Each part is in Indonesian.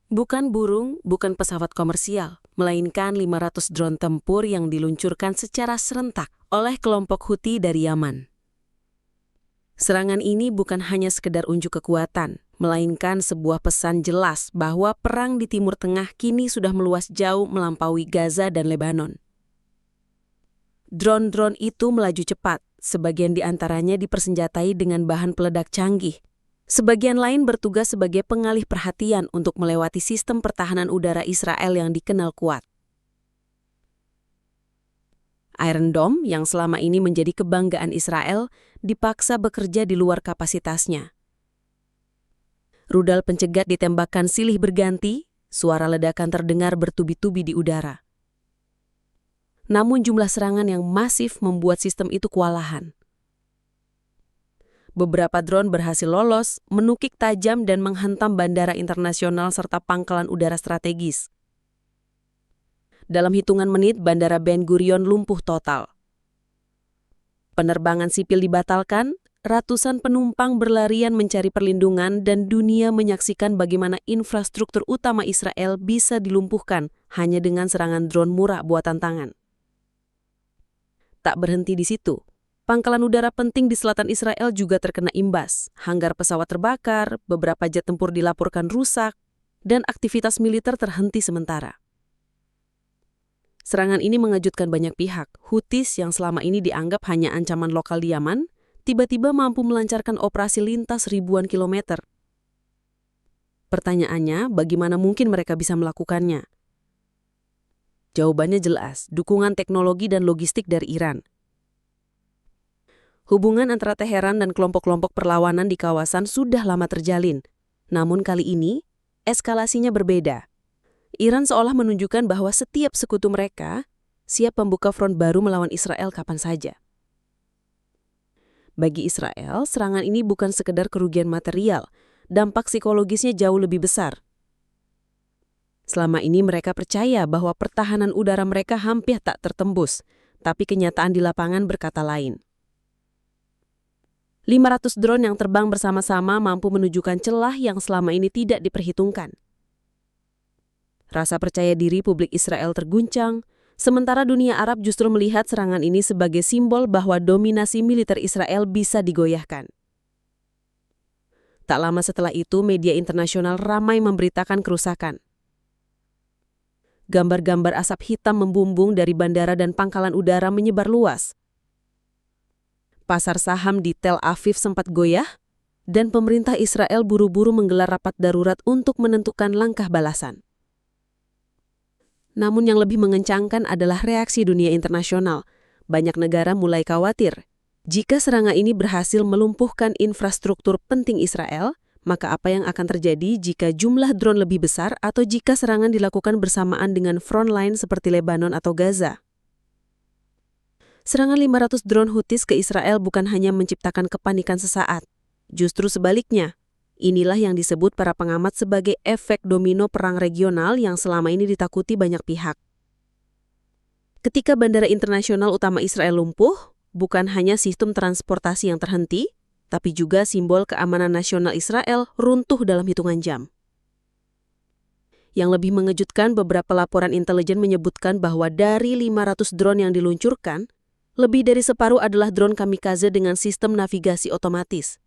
Bukan burung, bukan pesawat komersial, melainkan 500 drone tempur yang diluncurkan secara serentak oleh kelompok Houthi dari Yaman. Serangan ini bukan hanya sekedar unjuk kekuatan, melainkan sebuah pesan jelas bahwa perang di Timur Tengah kini sudah meluas jauh melampaui Gaza dan Lebanon. Drone-drone itu melaju cepat, sebagian di antaranya dipersenjatai dengan bahan peledak canggih. Sebagian lain bertugas sebagai pengalih perhatian untuk melewati sistem pertahanan udara Israel yang dikenal kuat. Iron Dome yang selama ini menjadi kebanggaan Israel dipaksa bekerja di luar kapasitasnya. Rudal pencegat ditembakkan silih berganti, suara ledakan terdengar bertubi-tubi di udara. Namun jumlah serangan yang masif membuat sistem itu kewalahan. Beberapa drone berhasil lolos, menukik tajam dan menghantam bandara internasional serta pangkalan udara strategis. Dalam hitungan menit, Bandara Ben Gurion lumpuh total. Penerbangan sipil dibatalkan, ratusan penumpang berlarian mencari perlindungan dan dunia menyaksikan bagaimana infrastruktur utama Israel bisa dilumpuhkan hanya dengan serangan drone murah buatan tangan. Tak berhenti di situ. Pangkalan udara penting di selatan Israel juga terkena imbas. Hanggar pesawat terbakar, beberapa jet tempur dilaporkan rusak, dan aktivitas militer terhenti sementara. Serangan ini mengejutkan banyak pihak. Houthis yang selama ini dianggap hanya ancaman lokal di Yaman, tiba-tiba mampu melancarkan operasi lintas ribuan kilometer. Pertanyaannya, bagaimana mungkin mereka bisa melakukannya? Jawabannya jelas, dukungan teknologi dan logistik dari Iran. Hubungan antara Teheran dan kelompok-kelompok perlawanan di kawasan sudah lama terjalin. Namun kali ini, eskalasinya berbeda. Iran seolah menunjukkan bahwa setiap sekutu mereka siap membuka front baru melawan Israel kapan saja. Bagi Israel, serangan ini bukan sekedar kerugian material, dampak psikologisnya jauh lebih besar. Selama ini mereka percaya bahwa pertahanan udara mereka hampir tak tertembus, tapi kenyataan di lapangan berkata lain. 500 drone yang terbang bersama-sama mampu menunjukkan celah yang selama ini tidak diperhitungkan. Rasa percaya diri publik Israel terguncang, sementara dunia Arab justru melihat serangan ini sebagai simbol bahwa dominasi militer Israel bisa digoyahkan. Tak lama setelah itu, media internasional ramai memberitakan kerusakan. Gambar-gambar asap hitam membumbung dari bandara dan pangkalan udara menyebar luas. Pasar saham di Tel Aviv sempat goyah, dan pemerintah Israel buru-buru menggelar rapat darurat untuk menentukan langkah balasan. Namun yang lebih mengencangkan adalah reaksi dunia internasional. Banyak negara mulai khawatir. Jika serangan ini berhasil melumpuhkan infrastruktur penting Israel, maka apa yang akan terjadi jika jumlah drone lebih besar atau jika serangan dilakukan bersamaan dengan frontline seperti Lebanon atau Gaza? Serangan 500 drone Houthis ke Israel bukan hanya menciptakan kepanikan sesaat. Justru sebaliknya, inilah yang disebut para pengamat sebagai efek domino perang regional yang selama ini ditakuti banyak pihak. Ketika bandara internasional utama Israel lumpuh, bukan hanya sistem transportasi yang terhenti, tapi juga simbol keamanan nasional Israel runtuh dalam hitungan jam. Yang lebih mengejutkan, beberapa laporan intelijen menyebutkan bahwa dari 500 drone yang diluncurkan, lebih dari separuh adalah drone kamikaze dengan sistem navigasi otomatis.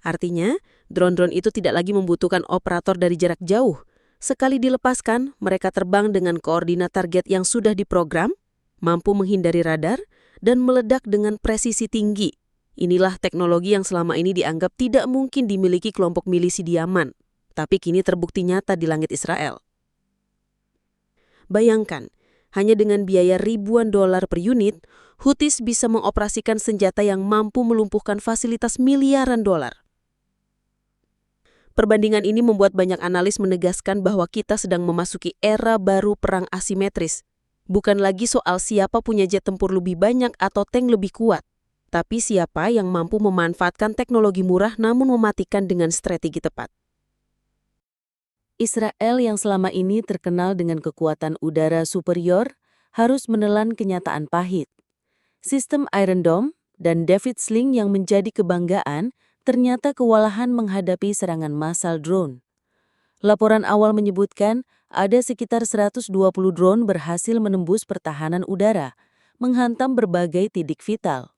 Artinya, drone-drone itu tidak lagi membutuhkan operator dari jarak jauh. Sekali dilepaskan, mereka terbang dengan koordinat target yang sudah diprogram, mampu menghindari radar, dan meledak dengan presisi tinggi. Inilah teknologi yang selama ini dianggap tidak mungkin dimiliki kelompok milisi di Yaman, tapi kini terbukti nyata di langit Israel. Bayangkan, hanya dengan biaya ribuan dolar per unit, Houthis bisa mengoperasikan senjata yang mampu melumpuhkan fasilitas miliaran dolar. Perbandingan ini membuat banyak analis menegaskan bahwa kita sedang memasuki era baru perang asimetris. Bukan lagi soal siapa punya jet tempur lebih banyak atau tank lebih kuat, tapi siapa yang mampu memanfaatkan teknologi murah namun mematikan dengan strategi tepat. Israel yang selama ini terkenal dengan kekuatan udara superior harus menelan kenyataan pahit. Sistem Iron Dome dan David Sling yang menjadi kebanggaan ternyata kewalahan menghadapi serangan massal drone. Laporan awal menyebutkan ada sekitar 120 drone berhasil menembus pertahanan udara, menghantam berbagai titik vital.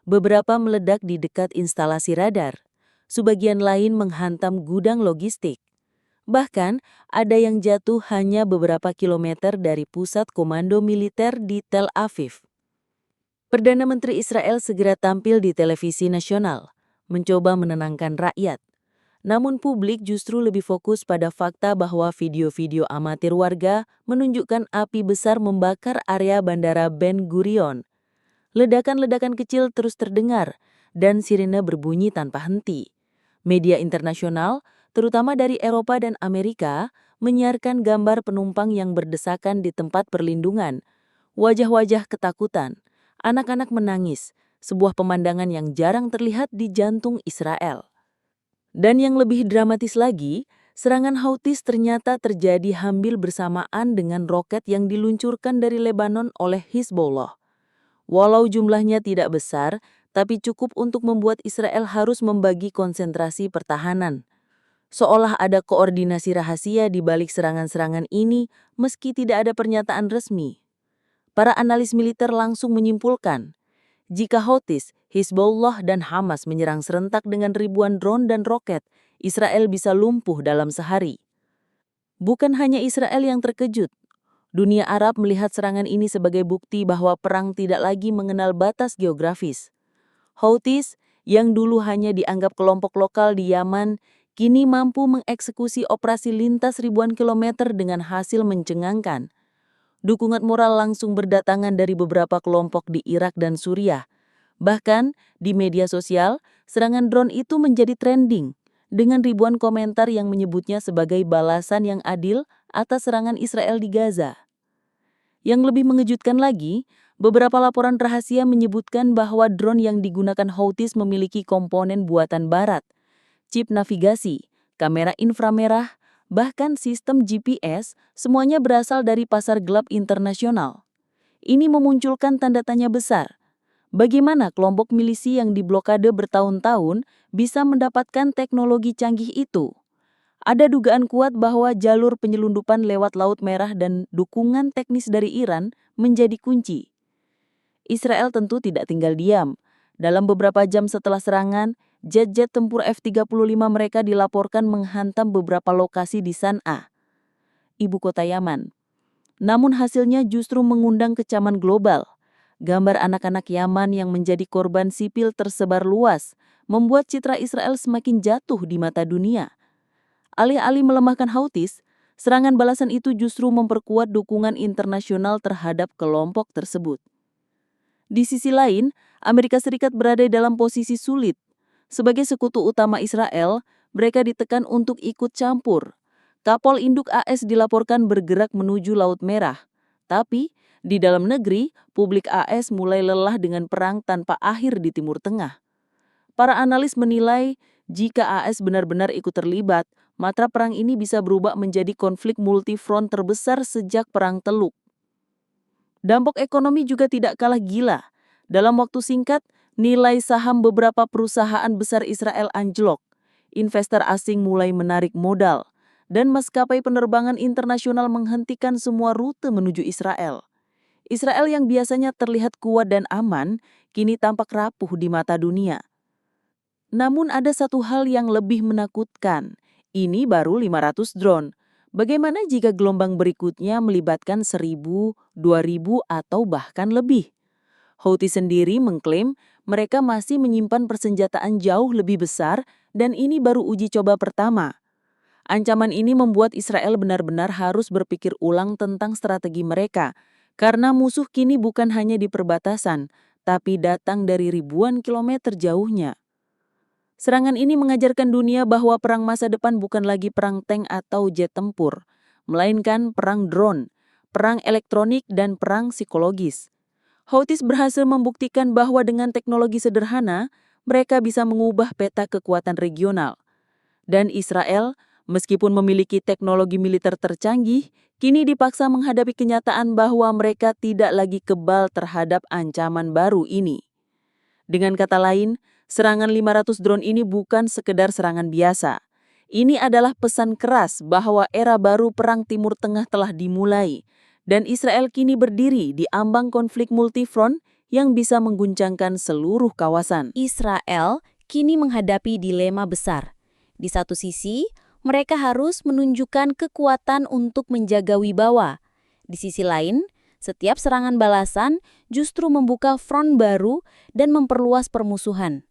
Beberapa meledak di dekat instalasi radar, sebagian lain menghantam gudang logistik. Bahkan, ada yang jatuh hanya beberapa kilometer dari pusat komando militer di Tel Aviv. Perdana Menteri Israel segera tampil di televisi nasional, mencoba menenangkan rakyat. Namun publik justru lebih fokus pada fakta bahwa video-video amatir warga menunjukkan api besar membakar area Bandara Ben Gurion. Ledakan-ledakan kecil terus terdengar, dan sirene berbunyi tanpa henti. Media internasional, terutama dari Eropa dan Amerika, menyiarkan gambar penumpang yang berdesakan di tempat perlindungan. Wajah-wajah ketakutan, anak-anak menangis, sebuah pemandangan yang jarang terlihat di jantung Israel. Dan yang lebih dramatis lagi, serangan Houthis ternyata terjadi hampir bersamaan dengan roket yang diluncurkan dari Lebanon oleh Hizbullah. Walau jumlahnya tidak besar, tapi cukup untuk membuat Israel harus membagi konsentrasi pertahanan. Seolah ada koordinasi rahasia di balik serangan-serangan ini meski tidak ada pernyataan resmi. Para analis militer langsung menyimpulkan, jika Houthis, Hizbullah, dan Hamas menyerang serentak dengan ribuan drone dan roket, Israel bisa lumpuh dalam sehari. Bukan hanya Israel yang terkejut. Dunia Arab melihat serangan ini sebagai bukti bahwa perang tidak lagi mengenal batas geografis. Houthis, yang dulu hanya dianggap kelompok lokal di Yaman, kini mampu mengeksekusi operasi lintas ribuan kilometer dengan hasil mencengangkan. Dukungan moral langsung berdatangan dari beberapa kelompok di Irak dan Suriah. Bahkan, di media sosial, serangan drone itu menjadi trending, dengan ribuan komentar yang menyebutnya sebagai balasan yang adil atas serangan Israel di Gaza. Yang lebih mengejutkan lagi, beberapa laporan rahasia menyebutkan bahwa drone yang digunakan Houthis memiliki komponen buatan barat, chip navigasi, kamera inframerah, bahkan sistem GPS, semuanya berasal dari pasar gelap internasional. Ini memunculkan tanda tanya besar. Bagaimana kelompok milisi yang diblokade bertahun-tahun bisa mendapatkan teknologi canggih itu? Ada dugaan kuat bahwa jalur penyelundupan lewat Laut Merah dan dukungan teknis dari Iran menjadi kunci. Israel tentu tidak tinggal diam. Dalam beberapa jam setelah serangan, jet-jet tempur F-35 mereka dilaporkan menghantam beberapa lokasi di San'a, ibu kota Yaman. Namun hasilnya justru mengundang kecaman global. Gambar anak-anak Yaman yang menjadi korban sipil tersebar luas, membuat citra Israel semakin jatuh di mata dunia. Alih-alih melemahkan Houthis, serangan balasan itu justru memperkuat dukungan internasional terhadap kelompok tersebut. Di sisi lain, Amerika Serikat berada dalam posisi sulit. Sebagai sekutu utama Israel, mereka ditekan untuk ikut campur. Kapal induk AS dilaporkan bergerak menuju Laut Merah. Tapi, di dalam negeri, publik AS mulai lelah dengan perang tanpa akhir di Timur Tengah. Para analis menilai, jika AS benar-benar ikut terlibat, maka perang ini bisa berubah menjadi konflik multifront terbesar sejak Perang Teluk. Dampak ekonomi juga tidak kalah gila. Dalam waktu singkat, nilai saham beberapa perusahaan besar Israel anjlok. Investor asing mulai menarik modal, dan maskapai penerbangan internasional menghentikan semua rute menuju Israel. Israel yang biasanya terlihat kuat dan aman, kini tampak rapuh di mata dunia. Namun ada satu hal yang lebih menakutkan. Ini baru 500 drone. Bagaimana jika gelombang berikutnya melibatkan 1.000, 2.000, atau bahkan lebih? Houthi sendiri mengklaim mereka masih menyimpan persenjataan jauh lebih besar dan ini baru uji coba pertama. Ancaman ini membuat Israel benar-benar harus berpikir ulang tentang strategi mereka, karena musuh kini bukan hanya di perbatasan, tapi datang dari ribuan kilometer jauhnya. Serangan ini mengajarkan dunia bahwa perang masa depan bukan lagi perang tank atau jet tempur, melainkan perang drone, perang elektronik, dan perang psikologis. Houthis berhasil membuktikan bahwa dengan teknologi sederhana, mereka bisa mengubah peta kekuatan regional. Dan Israel, meskipun memiliki teknologi militer tercanggih, kini dipaksa menghadapi kenyataan bahwa mereka tidak lagi kebal terhadap ancaman baru ini. Dengan kata lain, serangan 500 drone ini bukan sekedar serangan biasa. Ini adalah pesan keras bahwa era baru Perang Timur Tengah telah dimulai, dan Israel kini berdiri di ambang konflik multifront yang bisa mengguncangkan seluruh kawasan. Israel kini menghadapi dilema besar. Di satu sisi, mereka harus menunjukkan kekuatan untuk menjaga wibawa. Di sisi lain, setiap serangan balasan justru membuka front baru dan memperluas permusuhan.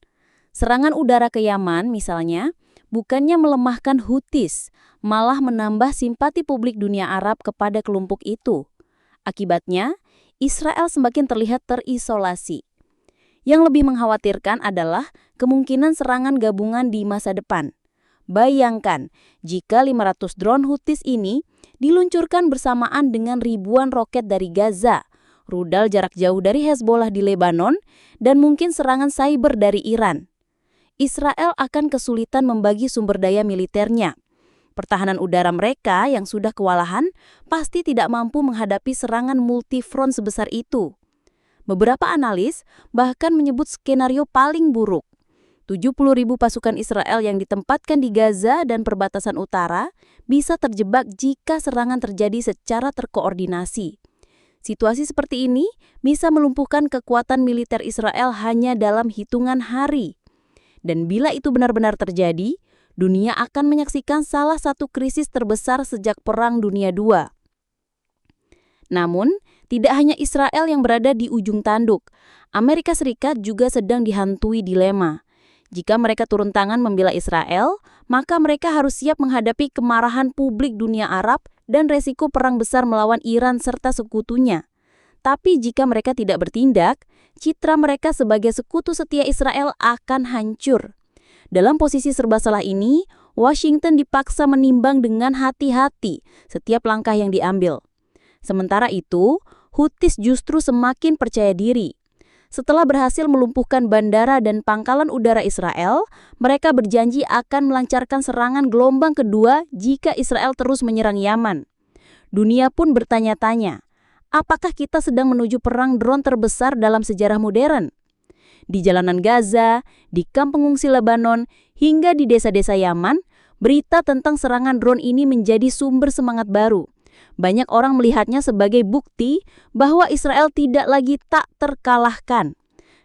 Serangan udara ke Yaman, misalnya, bukannya melemahkan Houthis, malah menambah simpati publik dunia Arab kepada kelompok itu. Akibatnya, Israel semakin terlihat terisolasi. Yang lebih mengkhawatirkan adalah kemungkinan serangan gabungan di masa depan. Bayangkan, jika 500 drone Houthis ini diluncurkan bersamaan dengan ribuan roket dari Gaza, rudal jarak jauh dari Hezbollah di Lebanon, dan mungkin serangan cyber dari Iran. Israel akan kesulitan membagi sumber daya militernya. Pertahanan udara mereka yang sudah kewalahan pasti tidak mampu menghadapi serangan multifront sebesar itu. Beberapa analis bahkan menyebut skenario paling buruk. 70.000 pasukan Israel yang ditempatkan di Gaza dan perbatasan utara bisa terjebak jika serangan terjadi secara terkoordinasi. Situasi seperti ini bisa melumpuhkan kekuatan militer Israel hanya dalam hitungan hari. Dan bila itu benar-benar terjadi, dunia akan menyaksikan salah satu krisis terbesar sejak Perang Dunia II. Namun, tidak hanya Israel yang berada di ujung tanduk. Amerika Serikat juga sedang dihantui dilema. Jika mereka turun tangan membela Israel, maka mereka harus siap menghadapi kemarahan publik dunia Arab dan resiko perang besar melawan Iran serta sekutunya. Tapi jika mereka tidak bertindak, citra mereka sebagai sekutu setia Israel akan hancur. Dalam posisi serba salah ini, Washington dipaksa menimbang dengan hati-hati setiap langkah yang diambil. Sementara itu, Houthis justru semakin percaya diri. Setelah berhasil melumpuhkan bandara dan pangkalan udara Israel, mereka berjanji akan melancarkan serangan gelombang kedua jika Israel terus menyerang Yaman. Dunia pun bertanya-tanya, apakah kita sedang menuju perang drone terbesar dalam sejarah modern? Di jalanan Gaza, di kamp pengungsi Lebanon, hingga di desa-desa Yaman, berita tentang serangan drone ini menjadi sumber semangat baru. Banyak orang melihatnya sebagai bukti bahwa Israel tidak lagi tak terkalahkan.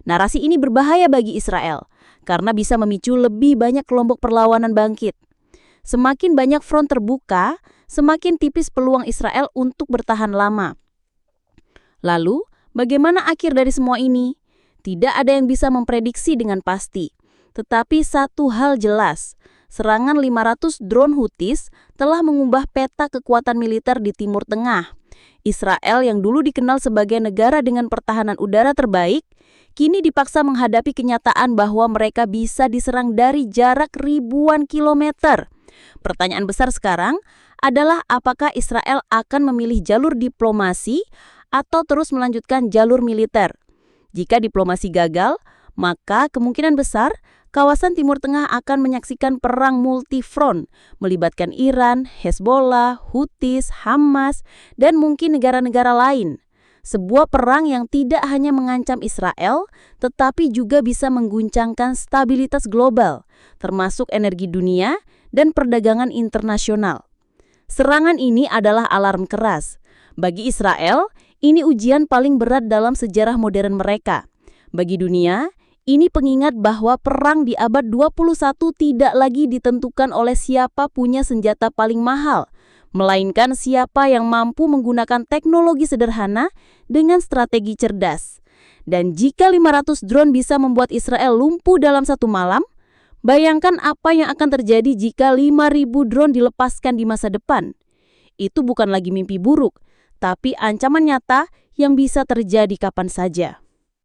Narasi ini berbahaya bagi Israel, karena bisa memicu lebih banyak kelompok perlawanan bangkit. Semakin banyak front terbuka, semakin tipis peluang Israel untuk bertahan lama. Lalu, bagaimana akhir dari semua ini? Tidak ada yang bisa memprediksi dengan pasti. Tetapi satu hal jelas, serangan 500 drone Houthis telah mengubah peta kekuatan militer di Timur Tengah. Israel yang dulu dikenal sebagai negara dengan pertahanan udara terbaik, kini dipaksa menghadapi kenyataan bahwa mereka bisa diserang dari jarak ribuan kilometer. Pertanyaan besar sekarang adalah apakah Israel akan memilih jalur diplomasi atau terus melanjutkan jalur militer. Jika diplomasi gagal, maka kemungkinan besar kawasan Timur Tengah akan menyaksikan perang multifront melibatkan Iran, Hezbollah, Houthis, Hamas, dan mungkin negara-negara lain. Sebuah perang yang tidak hanya mengancam Israel, tetapi juga bisa mengguncangkan stabilitas global, termasuk energi dunia dan perdagangan internasional. Serangan ini adalah alarm keras. Bagi Israel, ini ujian paling berat dalam sejarah modern mereka. Bagi dunia, ini pengingat bahwa perang di abad 21 tidak lagi ditentukan oleh siapa punya senjata paling mahal, melainkan siapa yang mampu menggunakan teknologi sederhana dengan strategi cerdas. Dan jika 500 drone bisa membuat Israel lumpuh dalam satu malam, bayangkan apa yang akan terjadi jika 5.000 drone dilepaskan di masa depan. Itu bukan lagi mimpi buruk, tapi ancaman nyata yang bisa terjadi kapan saja.